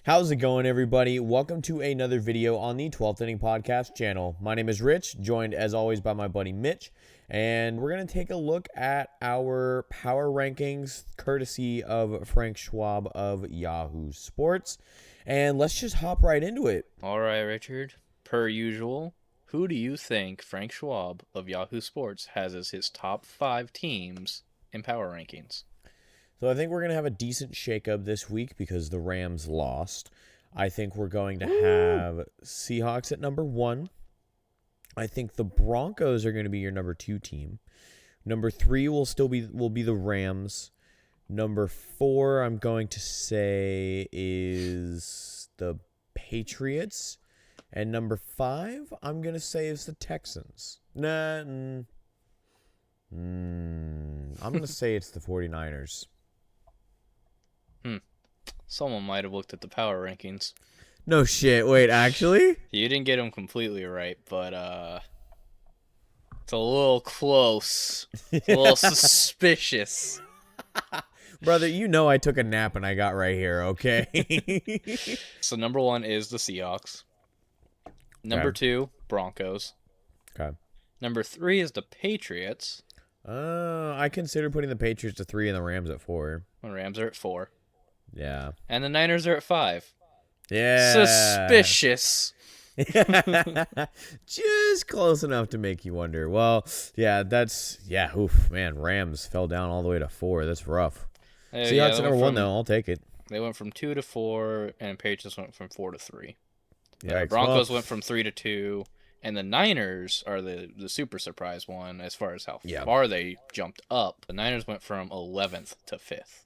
How's it going, everybody? Welcome to another video on the 12th Inning Podcast channel. My name is Rich, joined as always by my buddy Mitch, and we're going to take a look at our power rankings courtesy of Frank Schwab of Yahoo Sports. And let's just hop right into it. All right, Richard. Per usual, who do you think Frank Schwab of Yahoo Sports has as his top 5 teams in power rankings? So I think we're going to have a decent shakeup this week because the Rams lost. I think we're going to have Seahawks at number 1. I think the Broncos are going to be your number 2 team. Number 3 will be the Rams. Number 4 I'm going to say is the Patriots. And number 5 I'm going to say is the Texans. I'm going to say it's the 49ers. Someone might have looked at the power rankings. No shit. Wait, actually? You didn't get them completely right, but it's a little close. It's a little suspicious. Brother, you know I took a nap and I got right here, okay? So number 1 is the Seahawks. Number 2, Broncos. Okay. Number 3 is the Patriots. I consider putting the Patriots at 3 and the Rams at 4. The Rams are at 4. Yeah. And the Niners are at 5. Yeah. Suspicious. Just close enough to make you wonder. Well, yeah, oof, man, Rams fell down all the way to 4. That's rough. Seahawks at number 1, though. I'll take it. They went from 2 to 4, and Patriots went from 4 to 3. Yeah, Broncos went from 3 to 2, and the Niners are the super surprise one as far as how far they jumped up. The Niners went from 11th to 5th.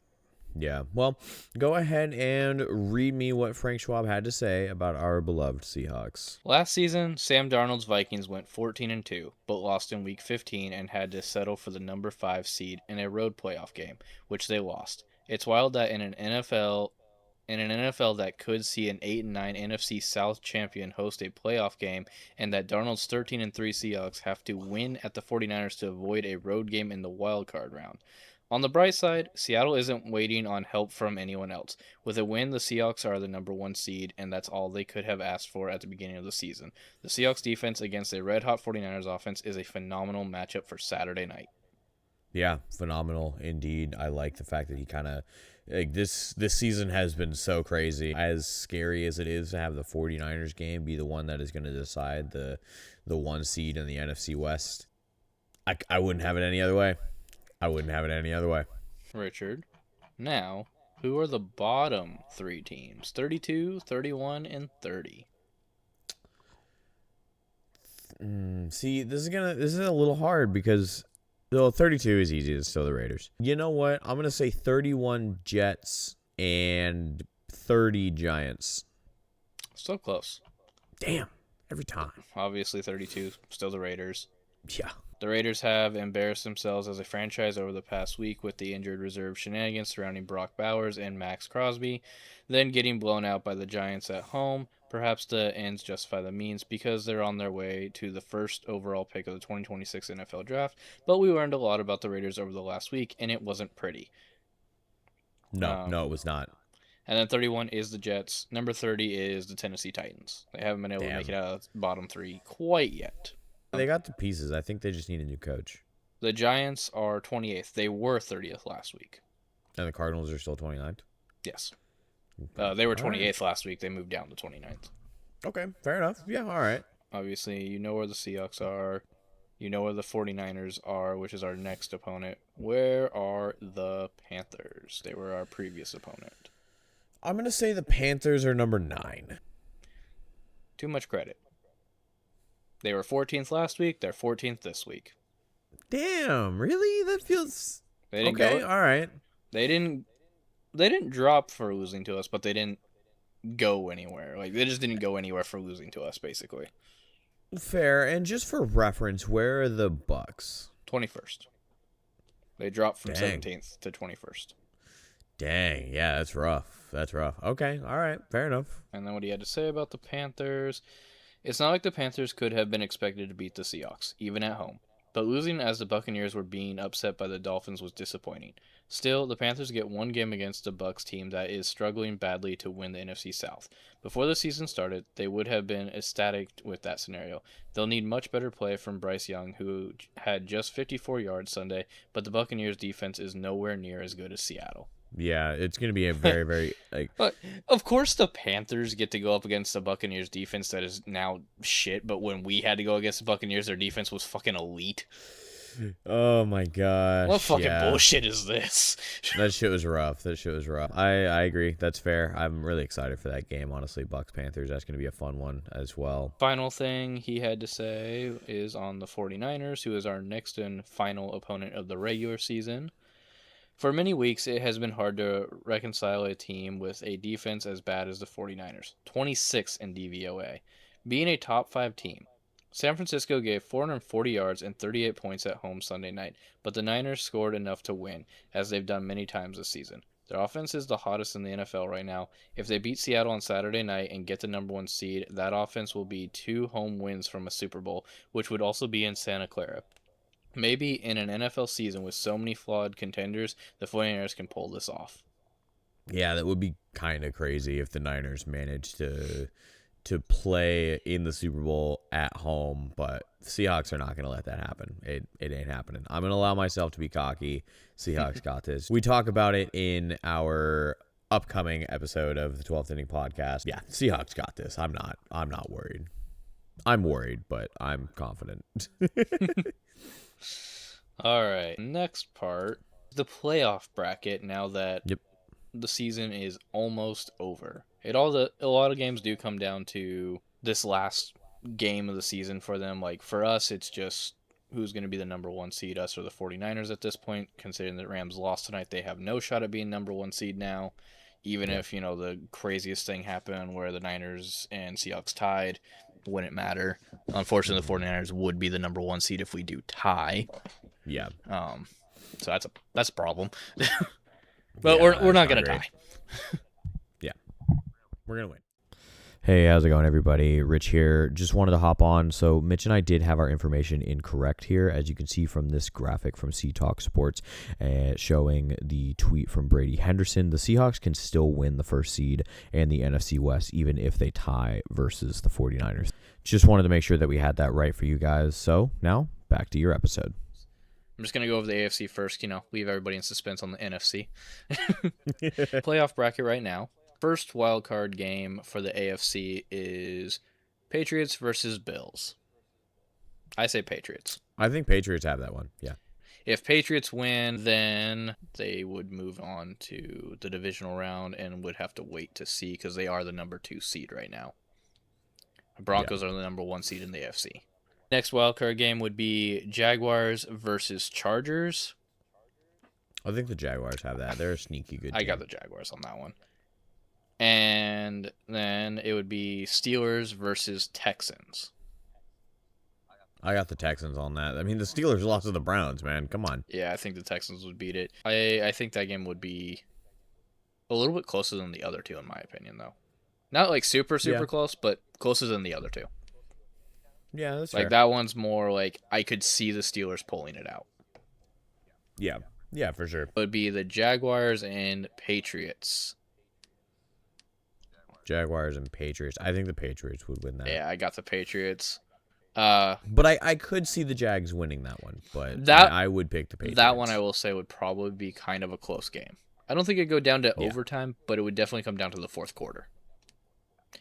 Yeah, well, go ahead and read me what Frank Schwab had to say about our beloved Seahawks. Last season, Sam Darnold's Vikings went 14-2, but lost in Week 15 and had to settle for the number 5 seed in a road playoff game, which they lost. It's wild that in an NFL that could see an 8-9 NFC South champion host a playoff game, and that Darnold's 13-3 Seahawks have to win at the 49ers to avoid a road game in the wild card round. On the bright side, Seattle isn't waiting on help from anyone else. With a win, the Seahawks are the number 1 seed, and that's all they could have asked for at the beginning of the season. The Seahawks defense against a red-hot 49ers offense is a phenomenal matchup for Saturday night. Yeah, phenomenal indeed. I like the fact that he kind of this season has been so crazy. As scary as it is to have the 49ers game be the one that is going to decide the 1 seed in the NFC West, I wouldn't have it any other way. Richard, now, who are the bottom 3 teams? 32, 31, and 30. See, this is a little hard because 32 is easy. It's still the Raiders. You know what? I'm going to say 31 Jets and 30 Giants. Still close. Damn. Every time. Obviously, 32, still the Raiders. Yeah. The Raiders have embarrassed themselves as a franchise over the past week with the injured reserve shenanigans surrounding Brock Bowers and Max Crosby, then getting blown out by the Giants at home. Perhaps the ends justify the means because they're on their way to the first overall pick of the 2026 NFL Draft, but we learned a lot about the Raiders over the last week, and it wasn't pretty. No, it was not. And then 31 is the Jets. Number 30 is the Tennessee Titans. They haven't been able to make it out of the bottom 3 quite yet. They got the pieces. I think they just need a new coach. The Giants are 28th. They were 30th last week. And the Cardinals are still 29th? Yes. They were 28th last week. They moved down to 29th. Okay, fair enough. Yeah, all right. Obviously, you know where the Seahawks are. You know where the 49ers are, which is our next opponent. Where are the Panthers? They were our previous opponent. I'm going to say the Panthers are number 9. Too much credit. They were 14th last week. They're 14th this week. Damn, really? That feels okay. All right. They didn't drop for losing to us, but they didn't go anywhere. Like, they just didn't go anywhere for losing to us, basically. Fair. And just for reference, where are the Bucks? 21st. They dropped from 17th to 21st. Dang, yeah, that's rough. Okay, all right, fair enough. And then what he had to say about the Panthers. It's not like the Panthers could have been expected to beat the Seahawks, even at home. But losing as the Buccaneers were being upset by the Dolphins was disappointing. Still, the Panthers get one game against the Bucs team that is struggling badly to win the NFC South. Before the season started, they would have been ecstatic with that scenario. They'll need much better play from Bryce Young, who had just 54 yards Sunday, but the Buccaneers defense is nowhere near as good as Seattle. Yeah, it's going to be a very, very But of course the Panthers get to go up against the Buccaneers defense that is now shit, but when we had to go against the Buccaneers, their defense was fucking elite. Oh my gosh. What fucking bullshit is this? That shit was rough. I agree. That's fair. I'm really excited for that game, honestly. Bucks Panthers, that's going to be a fun one as well. Final thing he had to say is on the 49ers, who is our next and final opponent of the regular season. For many weeks, it has been hard to reconcile a team with a defense as bad as the 49ers, 26 in DVOA, being a top 5 team. San Francisco gave 440 yards and 38 points at home Sunday night, but the Niners scored enough to win, as they've done many times this season. Their offense is the hottest in the NFL right now. If they beat Seattle on Saturday night and get the number 1 seed, that offense will be 2 home wins from a Super Bowl, which would also be in Santa Clara. Maybe in an NFL season with so many flawed contenders, the 49ers can pull this off. Yeah, that would be kind of crazy if the Niners managed to play in the Super Bowl at home, but the Seahawks are not going to let that happen. It ain't happening. I'm going to allow myself to be cocky. Seahawks got this. We talk about it in our upcoming episode of the 12th Inning Podcast. Yeah, Seahawks got this. I'm not worried. I'm worried, but I'm confident. All right, next part, the playoff bracket now that the season is almost over. A lot of games do come down to this last game of the season for them. Like for us, it's just who's going to be the number 1 seed, us or the 49ers at this point. Considering the Rams lost tonight, they have no shot at being number 1 seed now. Even if, the craziest thing happened where the Niners and Seahawks tied, wouldn't matter. Unfortunately, the 49ers would be the number 1 seed if we do tie. Yeah. So that's a problem. But we're not going to die. Yeah. We're going to win. Hey, how's it going, everybody? Rich here. Just wanted to hop on. So Mitch and I did have our information incorrect here, as you can see from this graphic from C-Talk Sports showing the tweet from Brady Henderson. The Seahawks can still win the first seed and the NFC West, even if they tie versus the 49ers. Just wanted to make sure that we had that right for you guys. So now, back to your episode. I'm just going to go over the AFC first, leave everybody in suspense on the NFC. Playoff bracket right now. First wildcard game for the AFC is Patriots versus Bills. I say Patriots. I think Patriots have that one, yeah. If Patriots win, then they would move on to the divisional round and would have to wait to see because they are the number 2 seed right now. Broncos are the number 1 seed in the AFC. Next wildcard game would be Jaguars versus Chargers. I think the Jaguars have that. They're a sneaky good team. I got the Jaguars on that one. And then it would be Steelers versus Texans. I got the Texans on that. I mean, the Steelers lost to the Browns, man. Come on. Yeah, I think the Texans would beat it. I think that game would be a little bit closer than the other two, in my opinion, though. Not like super close, but closer than the other two. Yeah, that's like fair. That one's more like I could see the Steelers pulling it out. Yeah, for sure. It would be the Jaguars and Patriots. Jaguars and Patriots. I think the Patriots would win that. Yeah, I got the Patriots. But I could see the Jags winning that one. But I would pick the Patriots. That one I will say would probably be kind of a close game. I don't think it'd go down to overtime, but it would definitely come down to the fourth quarter.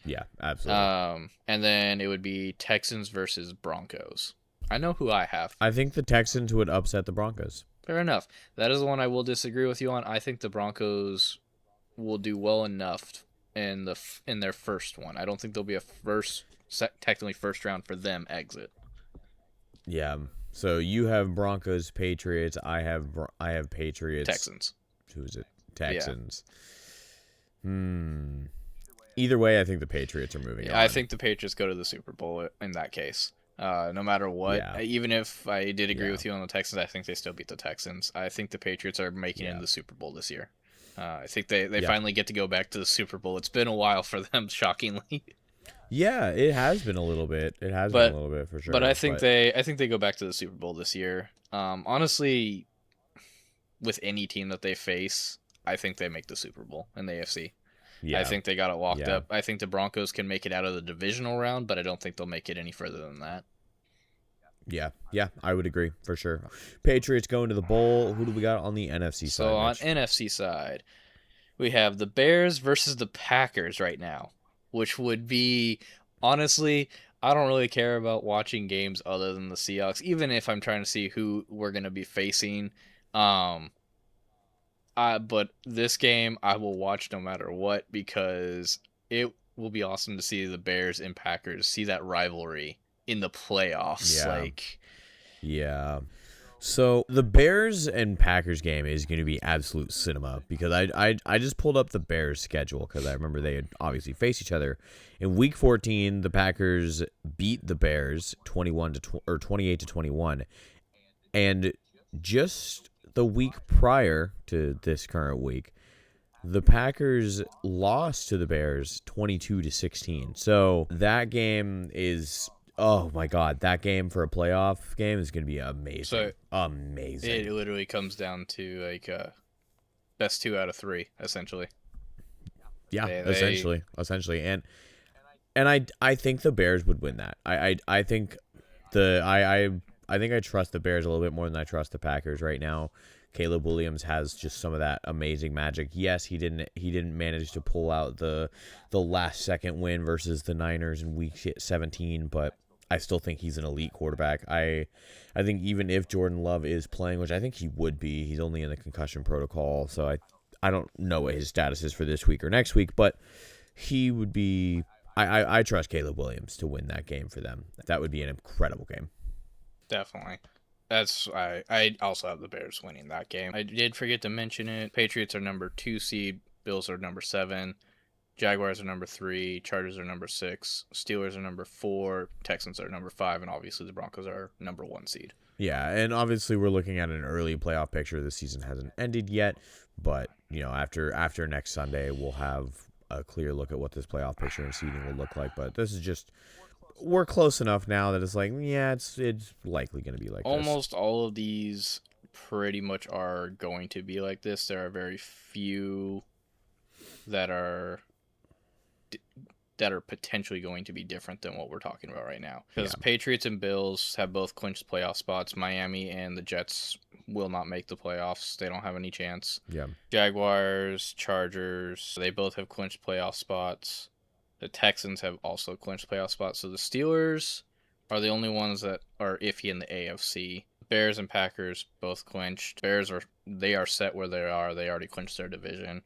Yeah, absolutely. And then it would be Texans versus Broncos. I know who I have. I think the Texans would upset the Broncos. Fair enough. That is the one I will disagree with you on. I think the Broncos will do well enough in their first one. I don't think there'll be a technically first round for them exit. Yeah. So you have Broncos, Patriots. I have Patriots. Texans. Who is it? Texans. Yeah. Either way, I think the Patriots are moving on. I think the Patriots go to the Super Bowl in that case. No matter what. Yeah. Even if I did agree with you on the Texans, I think they still beat the Texans. I think the Patriots are making it in the Super Bowl this year. I think they finally get to go back to the Super Bowl. It's been a while for them, shockingly. Yeah, it has been a little bit. It has been a little bit for sure. But I think they go back to the Super Bowl this year. Honestly, with any team that they face, I think they make the Super Bowl in the AFC. Yeah. I think they got it locked Yeah. up. I think the Broncos can make it out of the divisional round, but I don't think they'll make it any further than that. Yeah. Yeah. I would agree for sure. Patriots going to the bowl. Who do we got on the NFC side? So on Mitch? NFC side, we have the Bears versus the Packers right now, which would be, honestly, I don't really care about watching games other than the Seahawks, even if I'm trying to see who we're going to be facing. But this game I will watch no matter what, because it will be awesome to see the Bears and Packers, see that rivalry in the playoffs. Yeah. Yeah. So the Bears and Packers game is going to be absolute cinema, because I just pulled up the Bears schedule, because I remember they had obviously faced each other in Week 14. The Packers beat the Bears 28-21, and just the week prior to this current week, the Packers lost to the Bears 22-16. So that game is, oh my God, that game for a playoff game is going to be amazing. So amazing. it literally comes down to like best 2 out of 3, essentially. Yeah, essentially, and I think the Bears would win that. I think I trust the Bears a little bit more than I trust the Packers right now. Caleb Williams has just some of that amazing magic. Yes, he didn't manage to pull out the last second win versus the Niners in week 17, but I still think he's an elite quarterback. I think even if Jordan Love is playing, which I think he would be, he's only in the concussion protocol, so I don't know what his status is for this week or next week, but he would be. I trust Caleb Williams to win that game for them. That would be an incredible game. Definitely. I also have the Bears winning that game. I did forget to mention it. Patriots are number 2 seed. Bills are number 7. Jaguars are number 3. Chargers are number 6. Steelers are number 4. Texans are number 5. And obviously the Broncos are number 1 seed. Yeah, and obviously we're looking at an early playoff picture. The season hasn't ended yet, but after next Sunday, we'll have a clear look at what this playoff picture and seeding will look like. But this is just, we're close enough now that it's like, yeah, it's likely going to be like almost this. All of these pretty much are going to be like this. There are very few that are potentially going to be different than what we're talking about right now. Because Patriots and Bills have both clinched playoff spots. Miami and the Jets will not make the playoffs. They don't have any chance. Yeah. Jaguars, Chargers, they both have clinched playoff spots. The Texans have also clinched playoff spots. So the Steelers are the only ones that are iffy in the AFC. Bears and Packers both clinched. Bears are set where they are. They already clinched their division.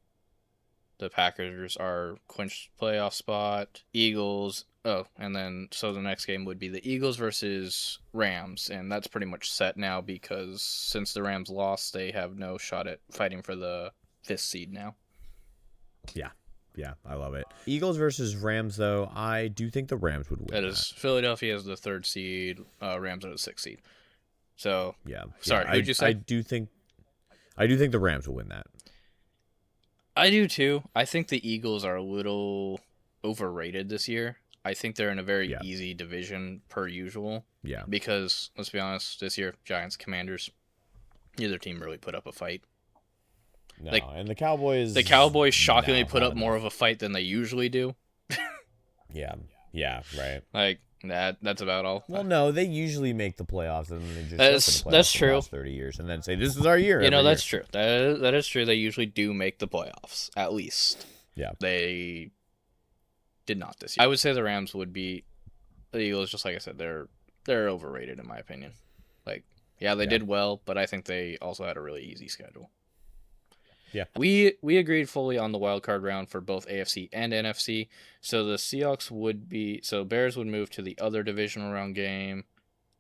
The Packers are clinched playoff spot. Eagles. And then so the next game would be the Eagles versus Rams, and that's pretty much set now, because since the Rams lost, they have no shot at fighting for the 5th seed now. Yeah, I love it. Eagles versus Rams, though, I do think the Rams would win. That is, Philadelphia is the 3rd seed. Rams are the 6th seed. So yeah. Sorry, who'd you say? I do think the Rams will win that. I do too. I think the Eagles are a little overrated this year. I think they're in a very easy division per usual. Yeah. Because, let's be honest, this year, Giants, Commanders, neither team really put up a fight. No, and the Cowboys... The Cowboys shockingly put up more of a fight than they usually do. Yeah, right. Like, that's about all. Well, no, they usually make the playoffs, and then they just that's true. For the last 30 years, and then say, this is our year. That's true. That is true. They usually do make the playoffs, at least. Yeah. They did not this year. I would say the Rams would beat the Eagles. Just like I said, they're overrated in my opinion. Like, they did well, but I think they also had a really easy schedule. Yeah. We agreed fully on the wild card round for both AFC and NFC. So the Seahawks Bears would move to the other divisional round game.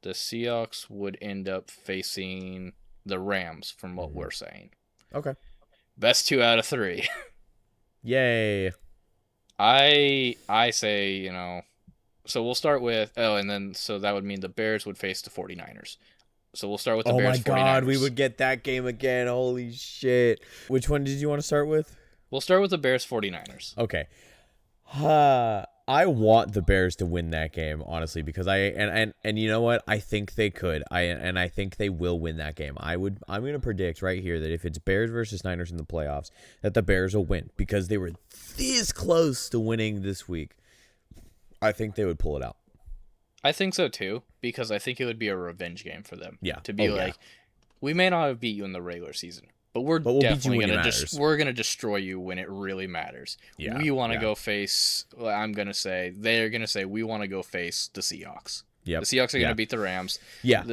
The Seahawks would end up facing the Rams, from what we're saying. Okay. Best 2 out of 3. Yay. I say, so we'll start with, so that would mean the Bears would face the 49ers. So we'll start with the Bears 49ers. Oh my God, we would get that game again. Holy shit. Which one did you want to start with? We'll start with the Bears 49ers. Okay. I want the Bears to win that game, honestly, because and you know what? I think they could. I think they will win that game. I'm going to predict right here that if it's Bears versus Niners in the playoffs, that the Bears will win because they were this close to winning this week. I think they would pull it out. I think so too, because I think it would be a revenge game for them. Yeah. To be we may not have beat you in the regular season, but we'll definitely we're gonna destroy you when it really matters. Yeah, we want to go face. I'm gonna say they're gonna say we want to go face the Seahawks. Yep. The Seahawks are gonna beat the Rams. Yeah.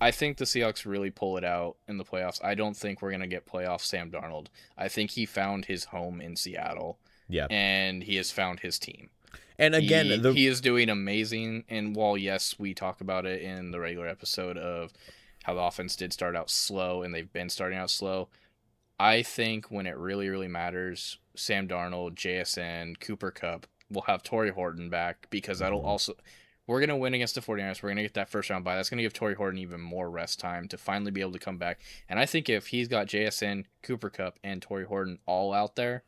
I think the Seahawks really pull it out in the playoffs. I don't think we're gonna get playoff Sam Darnold. I think he found his home in Seattle. Yeah. And he has found his team. And again, he is doing amazing. And while yes, we talk about it in the regular episode of how the offense did start out slow and they've been starting out slow, I think when it really, really matters, Sam Darnold, JSN, Cooper Kupp will have Torrey Horton back because that'll also... We're going to win against the 49ers. We're going to get that first round bye. That's going to give Torrey Horton even more rest time to finally be able to come back. And I think if he's got JSN, Cooper Kupp, and Torrey Horton all out there...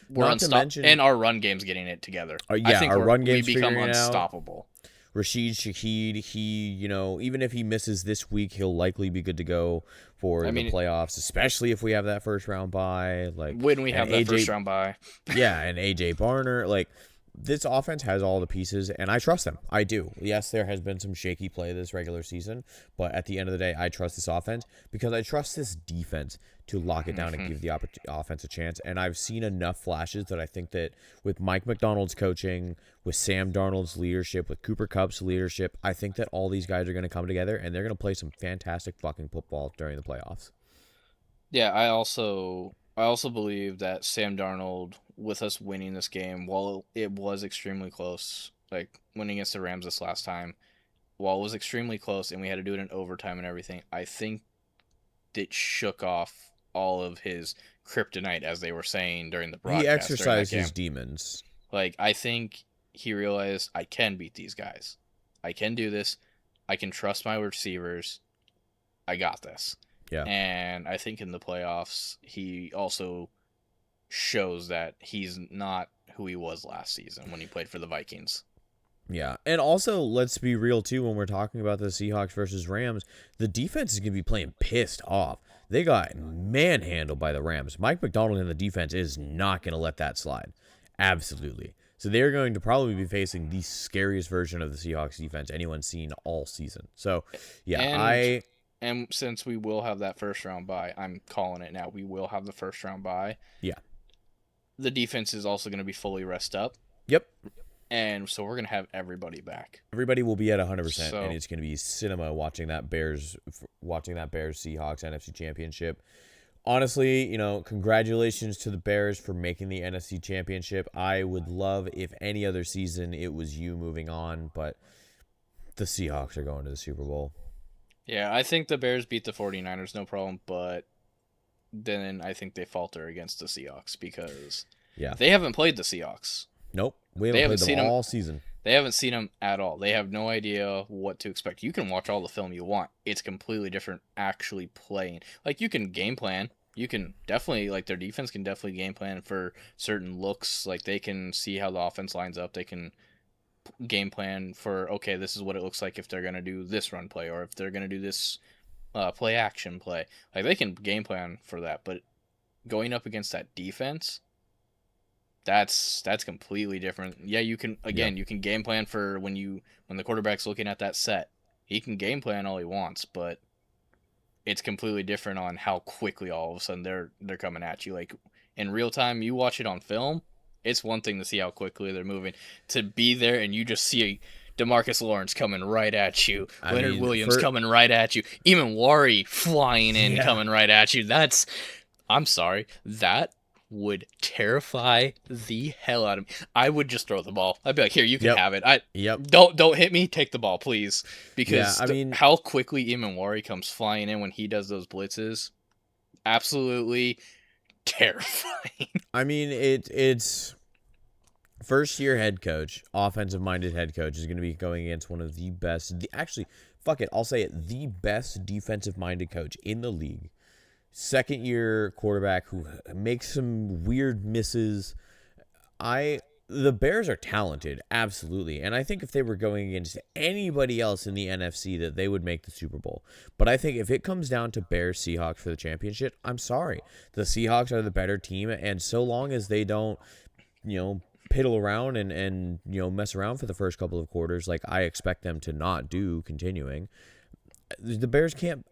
We're unstoppable, and our run game's getting it together. I think our run game's we become unstoppable. Rashid Shaheed, even if he misses this week, he'll likely be good to go for the playoffs, especially if we have that first round bye. When we have that first round bye. Yeah, and AJ Barner, this offense has all the pieces, and I trust them. I do. Yes, there has been some shaky play this regular season, but at the end of the day, I trust this offense because I trust this defense to lock it down and give the offense a chance. And I've seen enough flashes that I think that with Mike McDonald's coaching, with Sam Darnold's leadership, with Cooper Kupp's leadership, I think that all these guys are going to come together, and they're going to play some fantastic fucking football during the playoffs. Yeah, I also believe that Sam Darnold, with us winning this game, while it was extremely close, winning against the Rams this last time, while it was extremely close and we had to do it in overtime and everything, I think it shook off all of his kryptonite, as they were saying during the broadcast. He exercised his demons. I think he realized, I can beat these guys. I can do this. I can trust my receivers. I got this. Yeah. And I think in the playoffs, he also shows that he's not who he was last season when he played for the Vikings. Yeah. And also, let's be real, too, when we're talking about the Seahawks versus Rams, the defense is going to be playing pissed off. They got manhandled by the Rams. Mike McDonald in the defense is not going to let that slide. Absolutely. So they're going to probably be facing the scariest version of the Seahawks defense anyone's seen all season. So, yeah, And since we will have that first round bye, I'm calling it now. We will have the first round bye. Yeah. The defense is also going to be fully rest up. Yep. And so we're going to have everybody back. Everybody will be at 100%, and it's going to be cinema watching that Bears Seahawks NFC Championship. Honestly, congratulations to the Bears for making the NFC Championship. I would love if any other season it was you moving on, but the Seahawks are going to the Super Bowl. Yeah, I think the Bears beat the 49ers, no problem, but then I think they falter against the Seahawks because they haven't played the Seahawks. Nope. We haven't played them all season. They haven't seen them at all. They have no idea what to expect. You can watch all the film you want. It's completely different actually playing. You can game plan. You can definitely, their defense can definitely game plan for certain looks. They can see how the offense lines up. They can game plan for, okay, this is what it looks like if they're going to do this run play or if they're going to do this play action play. They can game plan for that. But going up against that defense... That's completely different. Yeah, you can you can game plan for when the quarterback's looking at that set. He can game plan all he wants, but it's completely different on how quickly all of a sudden they're coming at you. In real time, you watch it on film, it's one thing to see how quickly they're moving. To be there and you just see DeMarcus Lawrence coming right at you, Leonard Williams coming right at you, even Wari flying in coming right at you. I'm sorry, that would terrify the hell out of me. I would just throw the ball. I'd be like, here, you can have it. Don't hit me. Take the ball, please. Because how quickly Imanwari comes flying in when he does those blitzes, absolutely terrifying. It's first-year head coach, offensive-minded head coach is going to be going against one of the best. Actually, fuck it, I'll say it. The best defensive-minded coach in the league. second-year quarterback who makes some weird misses. The Bears are talented, absolutely. And I think if they were going against anybody else in the NFC that they would make the Super Bowl. But I think if it comes down to Bears Seahawks for the championship, I'm sorry. The Seahawks are the better team, and so long as they don't, piddle around and mess around for the first couple of quarters like I expect them to not do continuing, the Bears can't.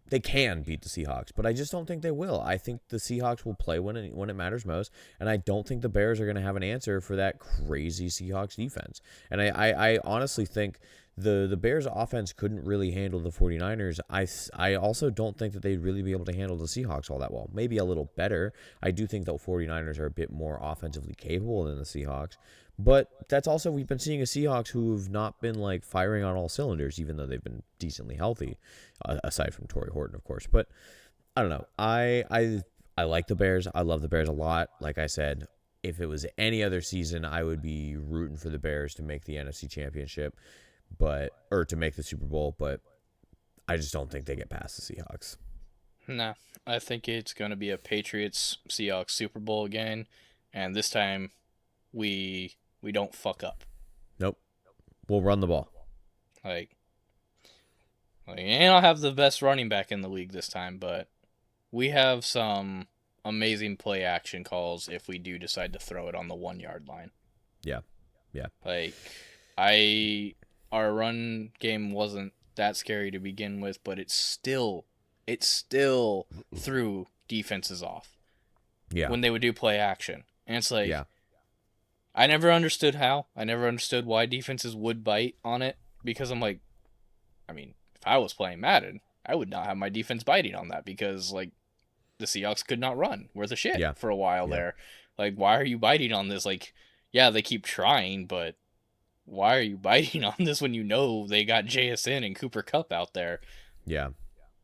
They can beat the Seahawks, but I just don't think they will. I think the Seahawks will play when it matters most, and I don't think the Bears are going to have an answer for that crazy Seahawks defense. And I honestly think the Bears offense couldn't really handle the 49ers. I also don't think that they'd really be able to handle the Seahawks all that well. Maybe a little better. I do think the 49ers are a bit more offensively capable than the Seahawks. But that's also, we've been seeing a Seahawks who have not been like firing on all cylinders, even though they've been decently healthy, aside from Torrey Horton, of course. But I don't know. I like the Bears. I love the Bears a lot. Like I said, if it was any other season, I would be rooting for the Bears to make the NFC Championship, or to make the Super Bowl. But I just don't think they get past the Seahawks. Nah, I think it's going to be a Patriots-Seahawks Super Bowl again, and this time we don't fuck up. Nope. We'll run the ball. Like, and I'll have the best running back in the league this time, but we have some amazing play action calls if we do decide to throw it on the 1-yard line. Yeah. Like, our run game wasn't that scary to begin with, but it still threw defenses off. Yeah. When they would do play action. And it's like, yeah. I never understood how. I never understood why defenses would bite on it, because I'm like, if I was playing Madden, I would not have my defense biting on that, because like the Seahawks could not run worth a shit for a while there. Like, why are you biting on this? Like, yeah, they keep trying, but why are you biting on this when you know they got JSN and Cooper Kupp out there? Yeah.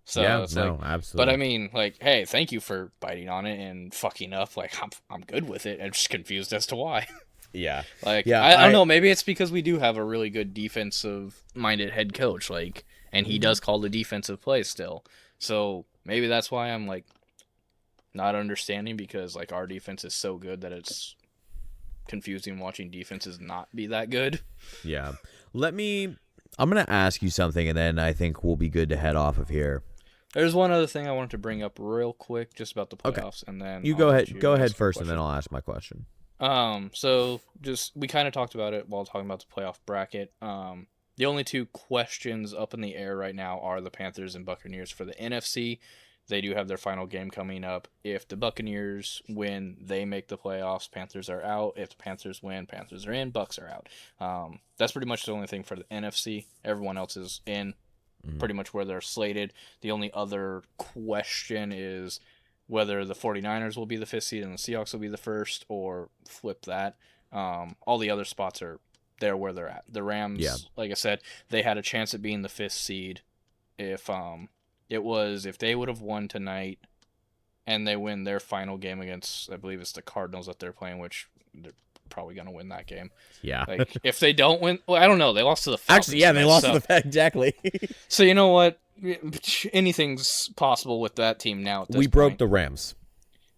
So absolutely. But hey, thank you for biting on it and fucking up. Like, I'm good with it. I'm just confused as to why. Yeah. I don't know. Maybe it's because we do have a really good defensive-minded head coach, like, and he does call the defensive plays still. So maybe that's why I'm like not understanding, because like our defense is so good that it's confusing watching defenses not be that good. Yeah. I'm gonna ask you something, and then I think we'll be good to head off of here. There's one other thing I wanted to bring up real quick, just about the playoffs, and then you go ahead. Go ahead first, and then I'll ask my question. So just, we kind of talked about it while talking about the playoff bracket. The only two questions up in the air right now are the Panthers and Buccaneers for the NFC. They do have their final game coming up. If the Buccaneers win, they make the playoffs. Panthers are out. If the Panthers win, Panthers are in. Bucs are out. That's pretty much the only thing for the NFC. Everyone else is in, pretty much where they're slated. The only other question is whether the 49ers will be the 5th seed and the Seahawks will be the 1st, or flip that. All the other spots are there where they're at. The Rams, like I said, they had a chance at being the 5th seed if if they would have won tonight and they win their final game against, I believe it's the Cardinals that they're playing, which they're probably going to win that game. Yeah. Like, if they don't win, well, I don't know. They lost to the Falcons. Actually, yeah, they lost to the Falcons. Exactly. So you know what? Anything's possible with that team now at this point. We broke the Rams.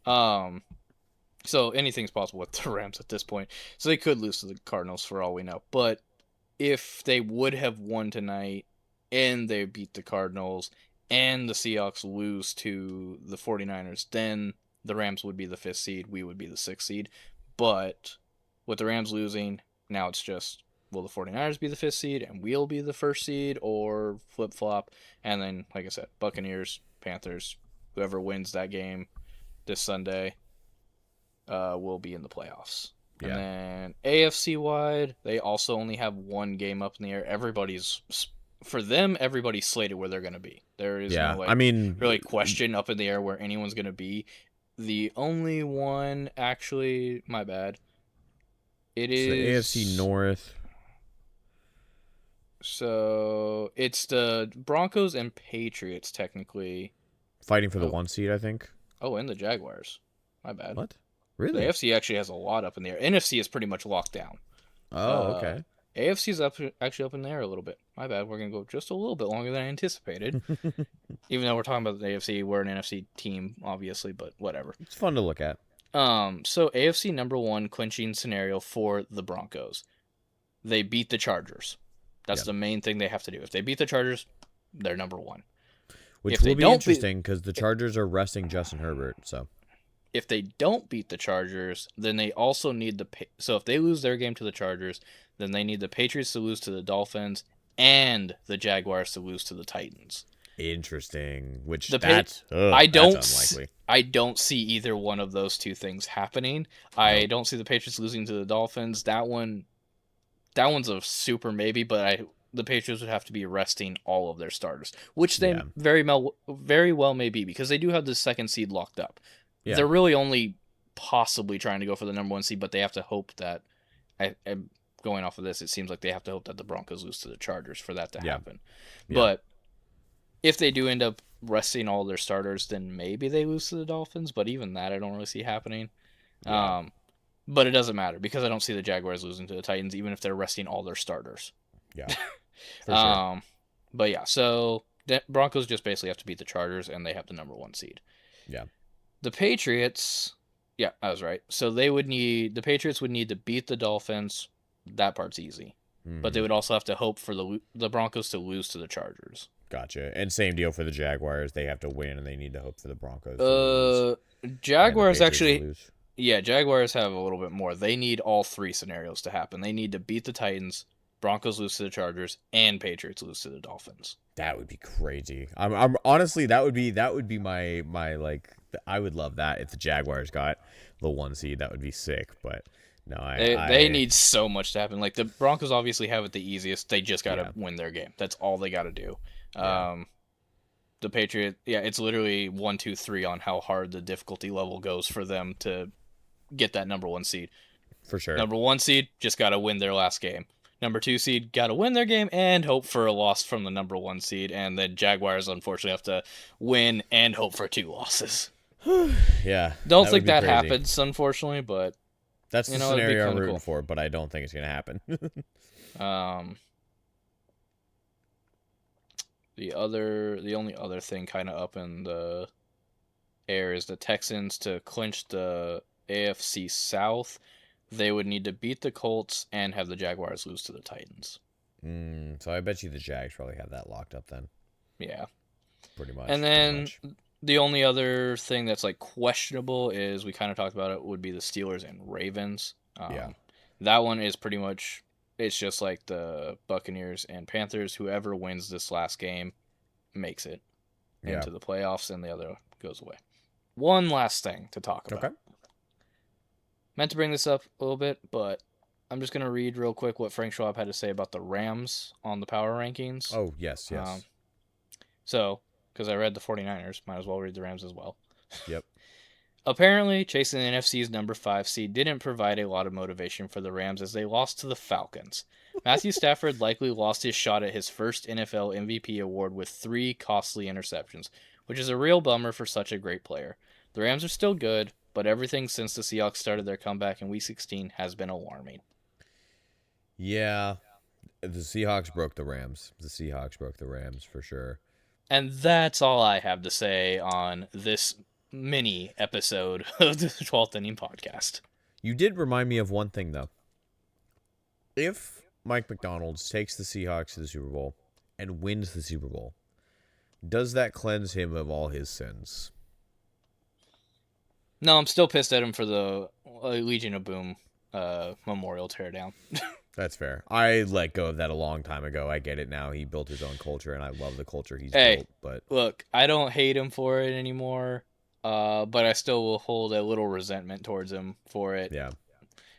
So anything's possible with the Rams at this point. So they could lose to the Cardinals for all we know. But if they would have won tonight and they beat the Cardinals and the Seahawks lose to the 49ers, then the Rams would be the 5th seed. We would be the 6th seed. But with the Rams losing, now it's just, will the 49ers be the 5th seed and we'll be the 1st seed, or flip-flop? And then, like I said, Buccaneers, Panthers, whoever wins that game this Sunday will be in the playoffs. Yeah. And then AFC-wide, they also only have one game up in the air. Everybody's slated where they're going to be. There is no really question up in the air where anyone's going to be. The only one, actually, my bad, it is the AFC North. So it's the Broncos and Patriots, technically. Fighting for the 1 seed, I think. Oh, and the Jaguars. My bad. What? Really? The AFC actually has a lot up in the air. NFC is pretty much locked down. Oh, okay. AFC is actually up in the air a little bit. My bad. We're going to go just a little bit longer than I anticipated. Even though we're talking about the AFC, we're an NFC team, obviously, but whatever. It's fun to look at. So AFC number 1 clinching scenario for the Broncos. They beat the Chargers. That's the main thing they have to do. If they beat the Chargers, they're number 1. Which will be interesting because the Chargers are resting Justin Herbert. So if they don't beat the Chargers, then they also need so if they lose their game to the Chargers, then they need the Patriots to lose to the Dolphins and the Jaguars to lose to the Titans. Interesting. Which that's unlikely. I don't see either one of those two things happening. I don't see the Patriots losing to the Dolphins. That one's a super maybe, but the Patriots would have to be resting all of their starters, which they very well may be because they do have the second seed locked up. Yeah. They're really only possibly trying to go for the number 1 seed, but they have to hope that. Going off of this, it seems like they have to hope that the Broncos lose to the Chargers for that to happen. Yeah. But if they do end up resting all their starters, then maybe they lose to the Dolphins. But even that, I don't really see happening. Yeah. But it doesn't matter because I don't see the Jaguars losing to the Titans, even if they're resting all their starters. Yeah, for sure. But yeah, so the Broncos just basically have to beat the Chargers, and they have the number 1 seed. Yeah. The Patriots, yeah, I was right. So the Patriots would need to beat the Dolphins. That part's easy. Mm-hmm. But they would also have to hope for the Broncos to lose to the Chargers. Gotcha. And same deal for the Jaguars. They have to win, and they need to hope for the Broncos to lose. Jaguars actually... Yeah, Jaguars have a little bit more. They need all 3 scenarios to happen. They need to beat the Titans, Broncos lose to the Chargers, and Patriots lose to the Dolphins. That would be crazy. I'm honestly, that would be my like, I would love that if the Jaguars got the 1 seed. That would be sick, but... No, they need so much to happen. Like the Broncos obviously have it the easiest. They just got to win their game. That's all they got to do. Yeah. The Patriots, it's literally 1, 2, 3 on how hard the difficulty level goes for them to get that number 1 seed. For sure. Number 1 seed just got to win their last game. Number 2 seed got to win their game and hope for a loss from the number 1 seed. And then Jaguars unfortunately have to win and hope for 2 losses. Yeah. Don't think that happens, unfortunately, but. That's the scenario I'm rooting for, but I don't think it's going to happen. The only other thing kind of up in the air is the Texans to clinch the AFC South. They would need to beat the Colts and have the Jaguars lose to the Titans. So I bet you the Jags probably have that locked up then. Yeah. Pretty much. And then the only other thing that's like questionable is we kind of talked about it would be the Steelers and Ravens. That one is pretty much, it's just like the Buccaneers and Panthers. Whoever wins this last game makes it into the playoffs and the other goes away. One last thing to talk about. Okay. Meant to bring this up a little bit, but I'm just going to read real quick what Frank Schwab had to say about the Rams on the power rankings. Oh, yes. So, because I read the 49ers, might as well read the Rams as well. Yep. Apparently, chasing the NFC's number 5 seed didn't provide a lot of motivation for the Rams as they lost to the Falcons. Matthew Stafford likely lost his shot at his first NFL MVP award with 3 costly interceptions, which is a real bummer for such a great player. The Rams are still good, but everything since the Seahawks started their comeback in Week 16 has been alarming. Yeah, the Seahawks broke the Rams. The Seahawks broke the Rams for sure. And that's all I have to say on this mini episode of the 12th Inning Podcast. You did remind me of one thing, though. If Mike McDonald takes the Seahawks to the Super Bowl and wins the Super Bowl, does that cleanse him of all his sins? No, I'm still pissed at him for the Legion of Boom memorial teardown. That's fair. I let go of that a long time ago. I get it now. He built his own culture, and I love the culture he's built. But look, I don't hate him for it anymore, but I still will hold a little resentment towards him for it. Yeah.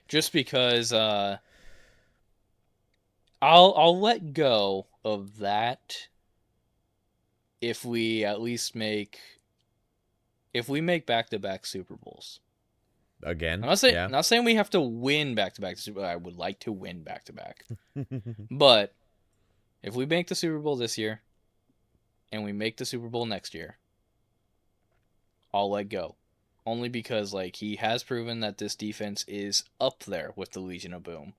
Just because I'll let go of that if we at least make back-to-back Super Bowls. Again, not saying we have to win back-to-back Super Bowl. I would like to win back-to-back. But if we make the Super Bowl this year and we make the Super Bowl next year, I'll let go. Only because he has proven that this defense is up there with the Legion of Boom.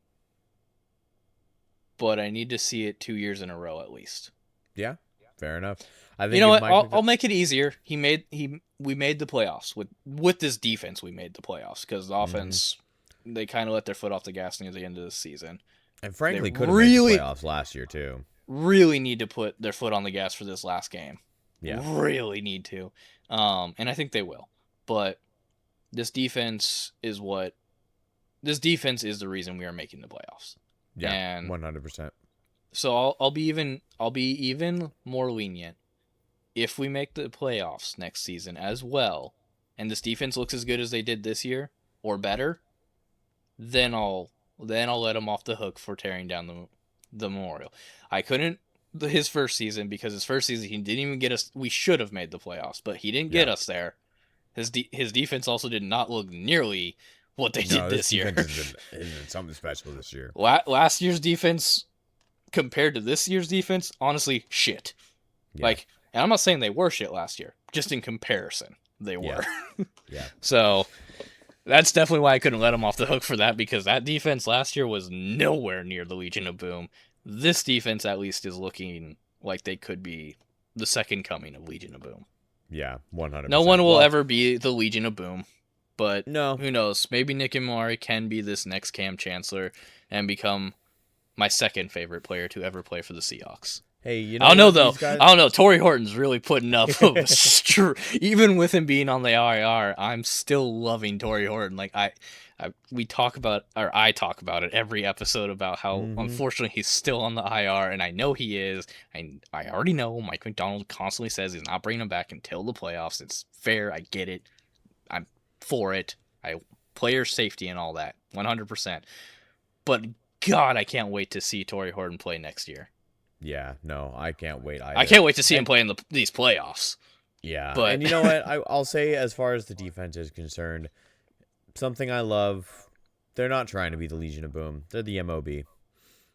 but I need to see it 2 years in a row at least. Yeah, fair enough. I You think know if what? Mike I'll make it easier. We made the playoffs with this defense. We made the playoffs because the Mhm. offense, they kind of let their foot off the gas near the end of the season. And They frankly, could have made the really, playoffs last year too. really need to put their foot on the gas for this last game. Yeah, Really need to, and I think they will. But this defense is what this defense is the reason we are making the playoffs. yeah, And 100%. so I'll be even more lenient if we make the playoffs next season as well, and this defense looks as good as they did this year or better, then I'll let him off the hook for tearing down the memorial. I couldn't his first season because his first season he didn't even get us. We should have made the playoffs, but he didn't Yeah. get us there. His defense also did not look nearly what they No, did this this year. defense has been something special this year. Last year's defense compared to this year's defense, honestly, shit. Yeah. Like, and I'm not saying they were shit last year, just in comparison, they were. Yeah. So that's definitely why I couldn't let them off the hook for that, because that defense last year was nowhere near the Legion of Boom. This defense at least is looking like they could be the second coming of Legion of Boom. Yeah, 100%. No one will ever be the Legion of Boom, but No. who knows? Maybe Nick Imari can be this next Cam Chancellor and become my second favorite player to ever play for the Seahawks. Hey, you know I don't know what, though. these guys- I don't know. Torrey Horton's really putting up even with him being on the IR. I'm still loving Torrey Horton. Like I talk about it every episode about how unfortunately he's still on the IR, and I know he is. I already know Mike McDonald constantly says he's not bringing him back until the playoffs. It's fair. I get it. I'm for it. Player safety and all that, 100%. But God, I can't wait to see Torrey Horton play next year. Yeah, no, I can't wait either. I can't wait to see him play in these playoffs. Yeah, But- and you know what? I'll say as far as the defense is concerned, something I love, they're not trying to be the Legion of Boom. They're the MOB. Yeah,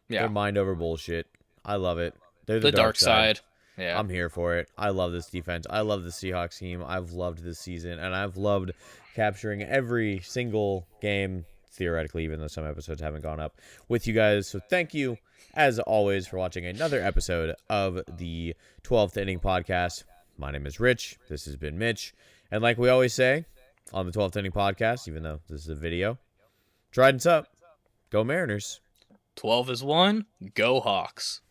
They're mind over bullshit. I love it. They're the dark side. Yeah, I'm here for it. I love this defense. I love the Seahawks team. I've loved this season, and I've loved capturing every single game, theoretically, even though some episodes haven't gone up, with you guys. So thank you, as always, for watching another episode of the 12th Inning Podcast. My name is Rich. This has been Mitch. And like we always say on the 12th Inning Podcast, even though this is a video, Trident's up. Go Mariners. 12 is 1. Go Hawks.